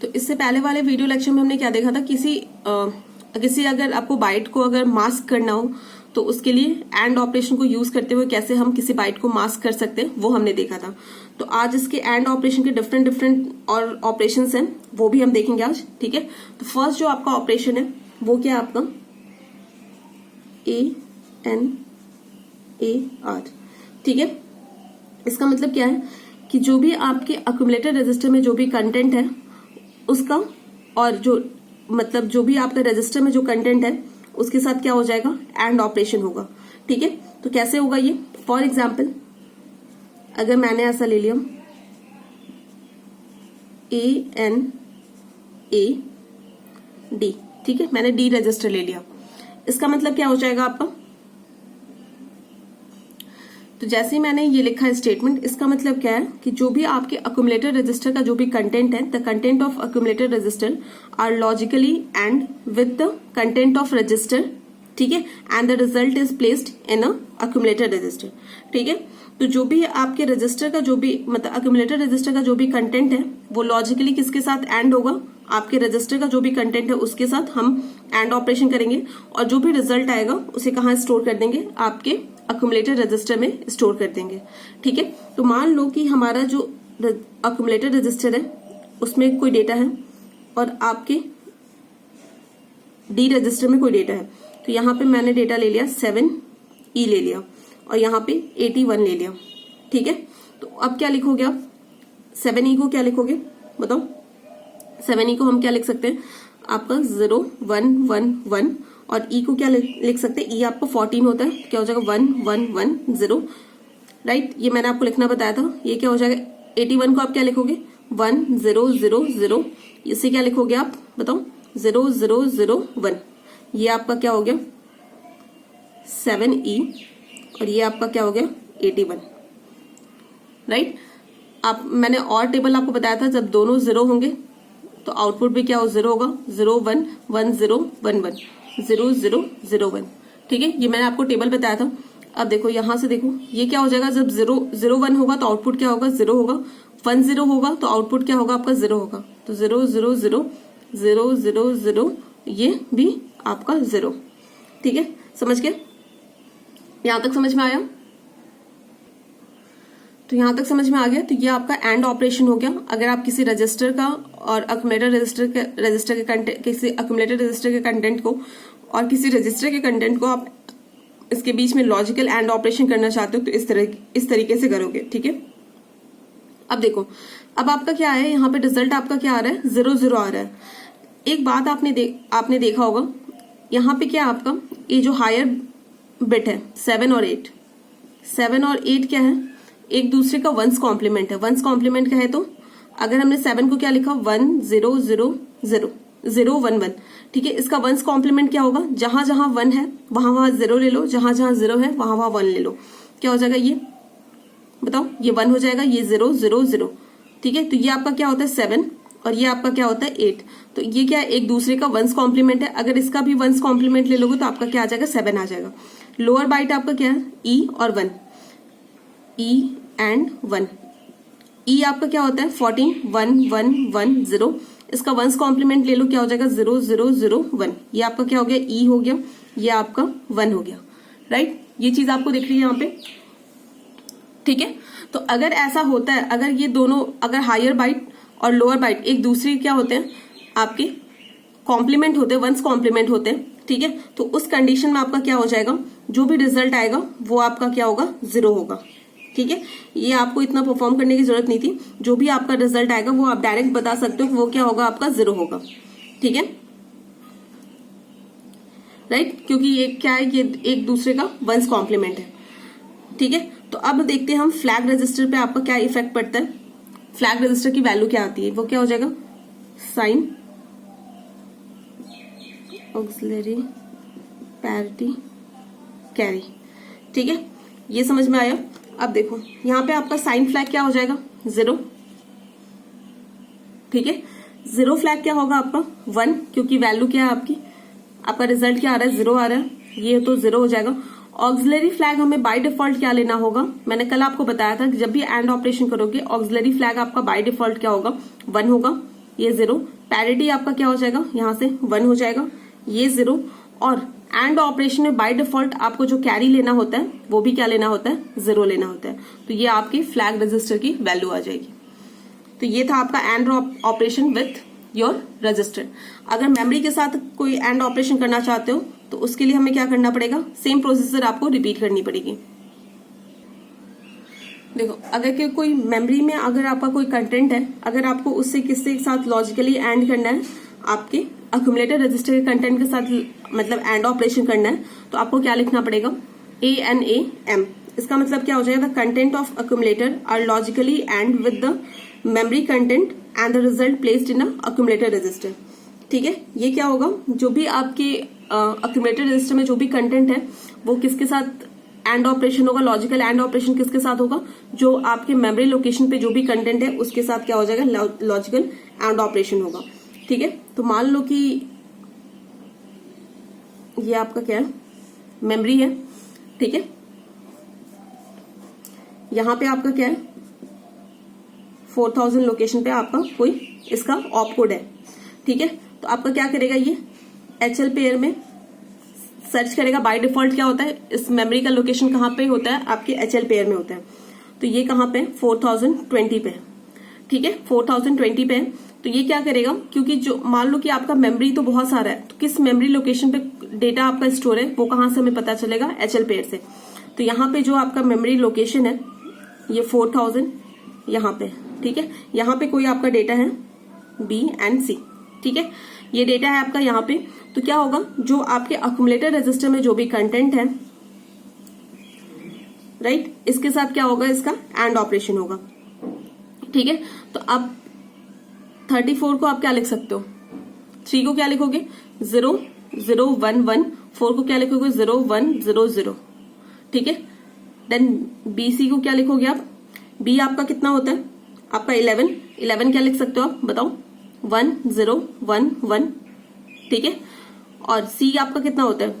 तो इससे पहले वाले वीडियो लेक्चर में हमने क्या देखा था, किसी अगर आपको बाइट को अगर मास्क करना हो तो उसके लिए एंड ऑपरेशन को यूज करते हुए कैसे हम किसी बाइट को मास्क कर सकते हैं वो हमने देखा था। तो आज इसके एंड ऑपरेशन के डिफरेंट और ऑपरेशंस हैं वो भी हम देखेंगे आज। ठीक है, तो फर्स्ट जो आपका ऑपरेशन है वो क्या है आपका ANAR। ठीक है, इसका मतलब क्या है कि जो भी आपके अक्यूमुलेटर रजिस्टर में जो भी कंटेंट है उसका, और जो भी आपका रजिस्टर में जो कंटेंट है उसके साथ क्या हो जाएगा, एंड ऑपरेशन होगा। ठीक है, तो कैसे होगा ये, फॉर एग्जाम्पल अगर मैंने ऐसा ले लिया ANAD, ठीक है, मैंने डी रजिस्टर ले लिया, इसका मतलब क्या हो जाएगा आपका, तो जैसे ही मैंने ये लिखा है स्टेटमेंट, इसका मतलब क्या है कि जो भी आपके अक्यूमुलेटर रजिस्टर का जो भी कंटेंट है, the content of accumulator register are logically and with the content of register. ठीक है, and the result is placed in a accumulator register. ठीक है, तो जो भी आपके रजिस्टर का जो भी मतलब अक्यूमुलेटर रजिस्टर का जो भी कंटेंट है वो लॉजिकली किसके साथ एंड होगा, आपके रजिस्टर का जो भी कंटेंट है उसके साथ हम एंड ऑपरेशन करेंगे, और जो भी रिजल्ट आएगा उसे कहाँ स्टोर कर देंगे, आपके अक्यूमुलेटर रजिस्टर में स्टोर कर देंगे। ठीक है, तो मान लो कि हमारा जो अक्यूमुलेटर रजिस्टर है उसमें कोई डेटा है और आपके डी रजिस्टर में कोई डेटा है, तो यहाँ पे मैंने डेटा ले लिया 7E ले लिया और यहाँ पे 81 ले लिया। ठीक है, तो अब क्या लिखोगे आप, 7E को क्या लिखोगे बताओ, 7E को हम क्या लिख सकते हैं, आपका 0111, और E को क्या लिख सकते हैं, E आपको 14 होता है, क्या हो जाएगा 1110, राइट, ये मैंने आपको लिखना बताया था। ये क्या हो जाएगा, 81 को आप क्या लिखोगे 1000, इसे क्या लिखोगे आप बताओ 0001, ये आपका क्या हो गया 7E, और ये आपका क्या हो गया 81, राइट। आप मैंने और टेबल आपको बताया था, जब दोनों 0 होंगे तो आउटपुट भी क्या हो 0 होगा, 011011 0001। ठीक है, ये मैंने आपको टेबल बताया था। अब देखो यहां से देखो ये क्या हो जाएगा, जब 001 होगा तो आउटपुट क्या होगा 0 होगा, 10 होगा तो आउटपुट क्या होगा आपका 0 होगा, तो 0000000, ये भी आपका 0। ठीक है, समझ गए, यहां तक समझ में आया, तो यहां तक समझ में आ गया। तो ये आपका एंड ऑपरेशन हो गया। अगर आप किसी रजिस्टर का और अक्यूमुलेटर रजिस्टर के किसी अक्यूमुलेटर रजिस्टर के कंटेंट को और किसी रजिस्टर के कंटेंट को आप इसके बीच में लॉजिकल एंड ऑपरेशन करना चाहते हो तो इस तरीके से करोगे। ठीक है, अब देखो, अब आपका क्या है, यहाँ पे रिजल्ट आपका क्या आ रहा है 00 आ रहा है। एक बात आपने देखा होगा, यहाँ पे क्या आपका ये जो हायर बिट है 7 और 8 क्या है, एक दूसरे का वंस कॉम्प्लीमेंट है। वंस कॉम्प्लीमेंट का है तो अगर हमने 7 को क्या लिखा 100011, ठीक है, इसका वंस कॉम्प्लीमेंट क्या होगा, जहां जहां 1 है वहां 0 ले लो, जहां जहां 0 है वहां 1 ले लो, क्या हो जाएगा ये बताओ, ये 1 हो जाएगा, ये 000। ठीक है, तो ये आपका क्या होता है 7 और ये आपका क्या होता है 8, तो ये क्या है एक दूसरे का वंस कॉम्प्लीमेंट है। अगर इसका भी वंस कॉम्प्लीमेंट ले लोगे तो आपका क्या आ जाएगा 7 आ जाएगा। लोअर बाइट आपका क्या है E और 1, E एंड 1, E आपका क्या होता है 14, 1110, इसका वंस कॉम्प्लीमेंट ले लो, क्या हो जाएगा 0001, ये आपका क्या हो गया E हो गया, ये आपका 1 हो गया, राइट। ये चीज आपको दिख रही है यहाँ पे। ठीक है, तो अगर ऐसा होता है, अगर ये दोनों, अगर हायर बाइट और लोअर बाइट एक दूसरे क्या होते हैं आपके कॉम्प्लीमेंट होते हैं, वंस कॉम्प्लीमेंट होते हैं, ठीक है, तो उस कंडीशन में आपका क्या हो जाएगा, जो भी रिजल्ट आएगा वो आपका क्या होगा 0 होगा। ठीक है, ये आपको इतना परफॉर्म करने की जरूरत नहीं थी, जो भी आपका रिजल्ट आएगा वो आप डायरेक्ट बता सकते हो कि वो क्या होगा आपका 0 होगा। ठीक है, राइट, क्योंकि ये क्या है, ये एक दूसरे का वंस कॉम्प्लीमेंट है। ठीक है, तो अब देखते हैं हम फ्लैग रजिस्टर पे आपका क्या इफेक्ट पड़ता है। फ्लैग रजिस्टर की वैल्यू क्या आती है, वो क्या हो जाएगा साइन ऑक्सिलरी पैरिटी कैरी। ठीक है, ये समझ में आया। अब देखो यहाँ पे आपका साइन फ्लैग क्या हो जाएगा 0। ठीक है, 0 फ्लैग क्या होगा आपका 1, क्योंकि वैल्यू क्या है आपका रिजल्ट क्या आ रहा है 0 आ रहा है, ये तो 0 हो जाएगा। ऑक्सिलरी फ्लैग हमें बाय डिफॉल्ट क्या लेना होगा, मैंने कल आपको बताया था कि जब भी एंड ऑपरेशन करोगे ऑक्सिलरी फ्लैग आपका बाय डिफॉल्ट क्या होगा 1 होगा। ये 0, पैरिटी आपका क्या हो जाएगा, यहाँ से 1 हो जाएगा, ये 0, और एंड ऑपरेशन में बाय डिफॉल्ट आपको जो कैरी लेना होता है वो भी क्या लेना होता है, 0 लेना होता है। तो ये आपकी फ्लैग रजिस्टर की वैल्यू आ जाएगी। तो ये था आपका and operation with your register. अगर मेमोरी के साथ कोई एंड ऑपरेशन करना चाहते हो तो उसके लिए हमें क्या करना पड़ेगा, सेम प्रोसीजर आपको रिपीट करनी पड़ेगी। देखो, अगर कोई मेमोरी में अगर आपका कोई कंटेंट है, अगर आपको उससे किसके साथ लॉजिकली एंड करना है, आपके अक्यूमुलेटर रजिस्टर के कंटेंट के साथ मतलब एंड ऑपरेशन करना है, तो आपको क्या लिखना पड़ेगा, ANAM। इसका मतलब क्या हो जाएगा, the content of accumulator are logically and with the memory content and the result placed in accumulator register. ठीक है, ये क्या होगा, जो भी आपके अक्यूमुलेटर रजिस्टर में जो भी कंटेंट है वो किसके साथ एंड ऑपरेशन होगा, लॉजिकल एंड ऑपरेशन किसके साथ होगा, जो आपके मेमोरी लोकेशन पे जो भी कंटेंट है उसके साथ क्या हो जाएगा, लॉजिकल एंड ऑपरेशन होगा। ठीक है, तो मान लो कि ये आपका क्या है, मेमोरी है। ठीक है, यहां पे आपका क्या है, 4000 लोकेशन पे आपका कोई इसका ऑप कोड है। ठीक है, तो आपका क्या करेगा, ये HL पेयर में सर्च करेगा। बाय डिफॉल्ट क्या होता है, इस मेमोरी का लोकेशन कहाँ पे होता है, आपके HL पेयर में होता है। तो ये कहाँ पे, 4020 पे। ठीक है, 4020 पे। तो ये क्या करेगा, क्योंकि जो मान लो कि आपका मेमोरी तो बहुत सारा है, तो किस मेमोरी लोकेशन पे डेटा आपका स्टोर है वो कहाँ से हमें पता चलेगा, HL पेयर से। तो यहाँ पे जो आपका मेमोरी लोकेशन है ये 4000 यहाँ पे। ठीक है, यहाँ पे कोई आपका डेटा है B and C। ठीक है, ये डेटा है आपका यहाँ पे। तो क्या होगा, जो आपके अक्यूमुलेटर रजिस्टर में जो भी कंटेंट है, राइट, इसके साथ क्या होगा, इसका एंड ऑपरेशन होगा। ठीक है, तो आप 34 को आप क्या लिख सकते हो, 3 को क्या लिखोगे, 0 0 1 1, 4 को क्या लिखोगे, 0 1 0 0। ठीक है, देन BC को क्या लिखोगे आप, B आपका कितना होता है, आपका 11 क्या लिख सकते हो आप बताओ, 1 0 1 1। ठीक है, और C आपका कितना होता है,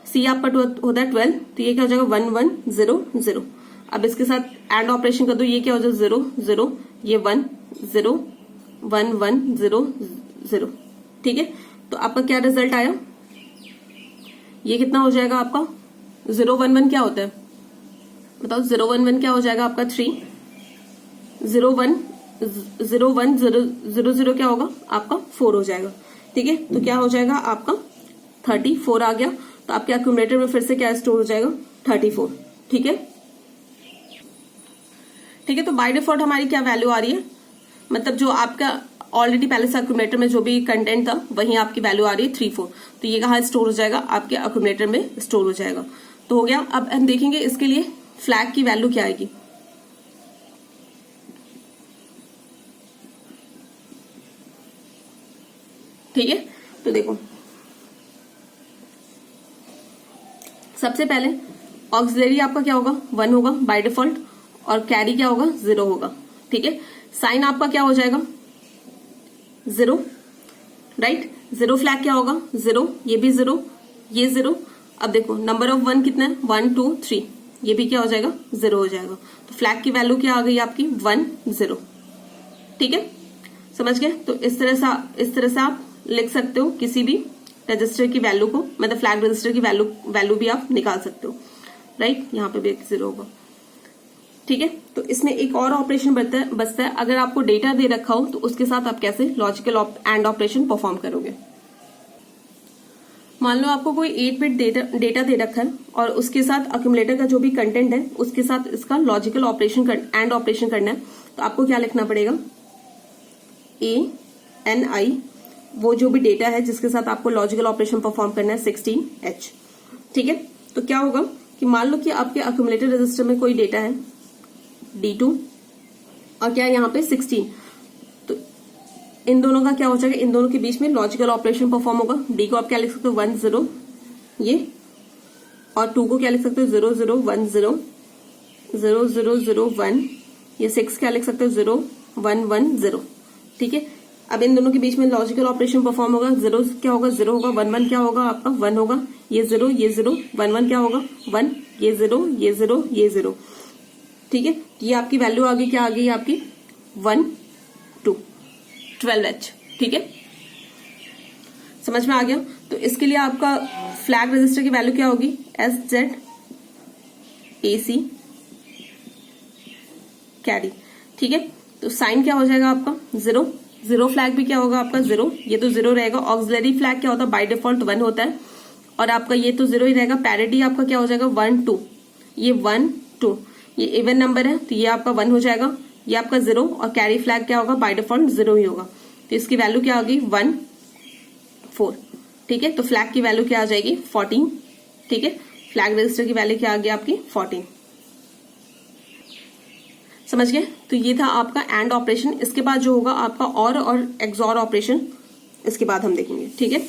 C आपका होता है 12, तो ये क्या हो जाएगा, 1 1 0 0। अब इसके साथ एंड ऑपरेशन कर दो, ये क्या हो जाएगा, 0 0, ये 1 0 1 1 0 0। ठीक है, तो आपका क्या रिजल्ट आया, ये कितना हो जाएगा आपका, 0 1 1 क्या होता है बताओ, 0 1 1 क्या हो जाएगा आपका 3, 0 1 0 1 0 0 0 क्या होगा आपका 4 हो जाएगा। ठीक है, तो क्या हो जाएगा आपका 34 आ गया। तो आपके अक्यूमुलेटर में फिर से क्या स्टोर हो जाएगा, 34। ठीक है, ठीक है, तो बाय डिफॉल्ट हमारी क्या वैल्यू आ रही है, मतलब जो आपका ऑलरेडी पहले से अक्यूमुलेटर में जो भी कंटेंट था वहीं आपकी वैल्यू आ रही है 34। तो ये कहाँ स्टोर हो जाएगा, आपके अक्यूमुलेटर में स्टोर हो जाएगा। तो हो गया। अब हम देखेंगे इसके लिए फ्लैग की वैल्यू क्या आएगी। ठीक है, तो देखो सबसे पहले ऑक्सिलरी आपका क्या होगा, 1 होगा बाय डिफॉल्ट, और कैरी क्या होगा, 0 होगा। ठीक है, साइन आपका क्या हो जाएगा, 0, राइट, 0 फ्लैग क्या होगा, 0, ये भी 0, ये 0। अब देखो नंबर ऑफ 1 कितना है, 1 2 3, ये भी क्या हो जाएगा, 0 हो जाएगा। तो फ्लैग की वैल्यू क्या आ गई आपकी, 1 0। ठीक है, समझ गए। तो इस तरह से आप लिख सकते हो किसी भी रजिस्टर की वैल्यू को, मतलब फ्लैग रजिस्टर की वैल्यू भी आप निकाल सकते हो, राइट। यहाँ पे भी 0 होगा। ठीक है, तो इसमें एक और ऑपरेशन बचता है। अगर आपको डेटा दे रखा हो तो उसके साथ आप कैसे लॉजिकल एंड ऑपरेशन परफॉर्म करोगे। मान लो आपको कोई 8 बिट डेटा दे रखा है और उसके साथ अक्यूमुलेटर का जो भी कंटेंट है उसके साथ इसका लॉजिकल ऑपरेशन एंड ऑपरेशन करना है। तो आपको क्या लिखना पड़ेगा, ANI, वो जो भी डेटा है जिसके साथ आपको लॉजिकल ऑपरेशन परफॉर्म करना है, 16H। ठीक है, तो क्या होगा कि मान लो कि आपके अक्यूमुलेटर रजिस्टर में कोई डेटा है D2 और क्या यहाँ पे 16, तो इन दोनों का क्या हो जाएगा, इन दोनों के बीच में लॉजिकल ऑपरेशन परफॉर्म होगा। D को आप क्या लिख सकते हो, 1 0 ये, और 2 को क्या लिख सकते हो, 0 0 1 0 0 0 0 1, ये 6 क्या लिख सकते हो, 0 1 1 0। ठीक है, अब इन दोनों के बीच में लॉजिकल ऑपरेशन परफॉर्म होगा। 0 क्या होगा, 0 होगा, 1 1 क्या होगा आपका, 1 होगा, ये 0 ये 0, 1 1 क्या होगा, 1, ये 0 ये 0 ये 0। ठीक है, ये आपकी वैल्यू आ गई, क्या आ गई आपकी, 1 2। 12H। ठीक है, समझ में आ गया। तो इसके लिए आपका फ्लैग रजिस्टर की वैल्यू क्या होगी, SZ AC कैरी। ठीक है, तो साइन क्या हो जाएगा आपका 0, जीरो फ्लैग भी क्या होगा आपका 0, ये तो 0 रहेगा। ऑक्सिलरी फ्लैग क्या होता है, बाय डिफॉल्ट 1 होता है, और आपका ये तो 0 ही रहेगा। पैरिटी आपका क्या हो जाएगा 1 2, ये 1 2, ये इवन नंबर है तो ये आपका 1 हो जाएगा, ये आपका 0, और कैरी फ्लैग क्या होगा, बाय डिफॉल्ट 0 ही होगा। तो इसकी वैल्यू क्या होगी 1 4। ठीक है, तो फ्लैग की वैल्यू क्या आ जाएगी 14। ठीक है, फ्लैग रजिस्टर की वैल्यू क्या आ गई आपकी 14। समझ गए। तो ये था आपका एंड ऑपरेशन। इसके बाद जो होगा आपका और एक्सॉर ऑपरेशन इसके बाद हम देखेंगे। ठीक है।